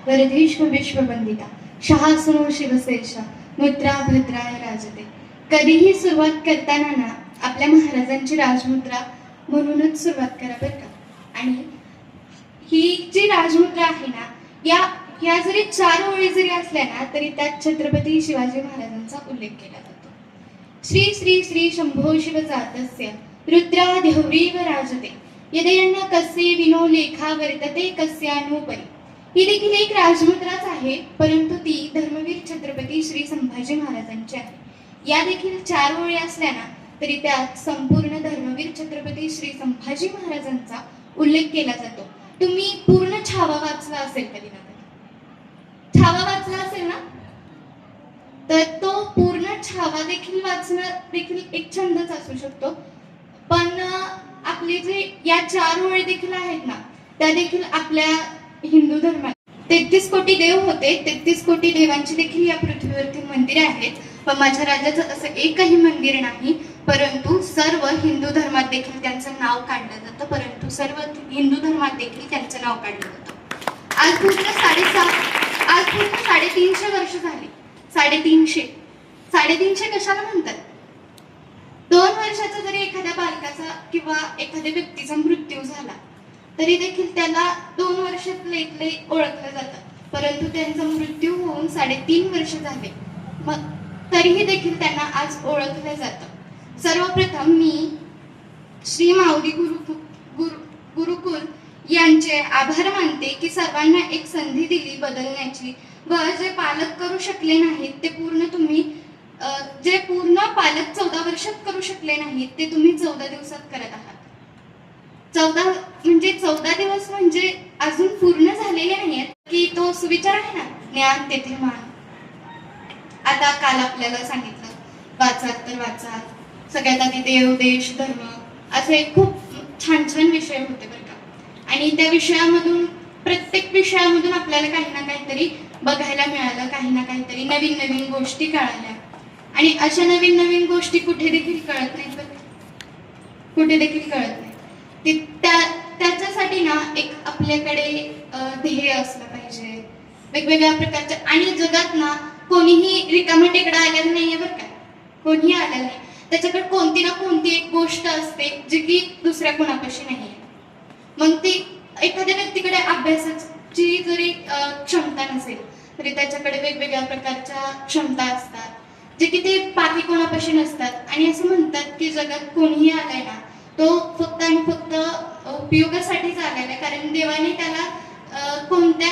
वरधीष्म विश्ववंदिता शहासनो शिवशेषा मुद्रा भद्राय राजते. कधीही सुरुवात करताना ना आपल्या महाराजांची राजमुद्रा म्हणूनच सुरुवात करा बरं का. आणि ही जी राजमुद्रा आहे ना, या जरी 4 ओळी जरी असल्या ना तरी त्यात छत्रपती शिवाजी महाराजांचा उल्लेख केला जातो. श्री श्री श्री शंभो शिव जातस्य रुद्राधिहौरीव राजते यदयन्न कस्य विनो लेखा वर्तते कस्यानुपरी. ही देखील एक राजमुद्राच आहे, परंतु ती धर्मवीर छत्रपती श्री संभाजी महाराजांची आहे. या देखील 4 ओळी असल्या ना तरी त्यात संपूर्ण धर्मवीर छत्रपती श्री संभाजी महाराजांचा उल्लेख केला जातो. तुम्ही पूर्ण छावा वाचला असेल कधी ना कधी, छावा वाचला असेल ना, तर तो पूर्ण छावा देखील वाचणं देखील एक छंदच असू शकतो. पण आपले जे या 4 ओळी देखील आहेत ना, त्या देखील आपल्या हिंदू धर्मात 33 कोटी देव होते. 33 कोटी देवांची देखील या पृथ्वीवरती मंदिरे आहेत. पण माझ्या राज्याचं असं एकही मंदिर नाही, परंतु सर्व हिंदू धर्मात देखील त्यांचं नाव काढलं जातं. परंतु सर्व हिंदू धर्मात देखील त्यांचं नाव काढलं जातं. आज पूर्ण 350 वर्ष झाली. 350 कशाला म्हणतात? 2 वर्षाचा जरी एखाद्या बालकाचा किंवा एखाद्या व्यक्तीचा मृत्यू झाला तरी देखील त्याला 2 वर्षात लेखले ओळखलं जातं. परंतु त्यांचा मृत्यू होऊन 3.5 वर्ष झाले, मग तरीही देखील त्यांना आज ओळखलं जातं. सर्वप्रथम मी श्री माऊली गुरुकुल यांचे आभार मानते की सर्वांना एक संधी दिली बदलण्याची, व जे पालक करू शकले नाहीत ते जे पूर्ण पालक 14 वर्षात करू शकले नाहीत ते तुम्ही 14 दिवसात करत आहात. 14 दिवस म्हणजे अजून पूर्ण झालेले नाहीत की तो सुविचार आहे ना, ज्ञान तेथे मान. आता काल आपल्याला सांगितलं वाचाल तर वाचाल, सगळ्यात आधी देव देश धर्म असे खूप छान छान विषय होते बरं का. आणि त्या विषयामधून प्रत्येक विषयामधून आपल्याला काही ना काहीतरी बघायला मिळालं, काही ना काहीतरी नवीन नवीन गोष्टी कळाल्या. आणि अशा नवीन नवीन गोष्टी कुठे देखील कळत नाहीत बरं, कुठे देखील कळत नाही. त्याच्यासाठी ना एक आपल्याकडे ध्येय असलं पाहिजे वेगवेगळ्या प्रकारच्या. आणि जगात ना कोणीही रिकामा टेकडा आलेला नाहीये बरं का, कोणीही आलेला नाही. त्याच्याकडे कोणती ना कोणती एक गोष्ट असते जी की दुसऱ्या कोणापाशी नाहीये. मग ती एखाद्या व्यक्तीकडे अभ्यासाची जरी क्षमता नसेल तरी त्याच्याकडे वेगवेगळ्या प्रकारच्या क्षमता असतात जे की ते बाकी कोणापाशी नसतात. आणि असं म्हणतात की जगात कोणीही आलाय ना तो फक्त आणि फक्त उपयोगासाठीच आलेला आहे, कारण देवाने त्याला कोणत्या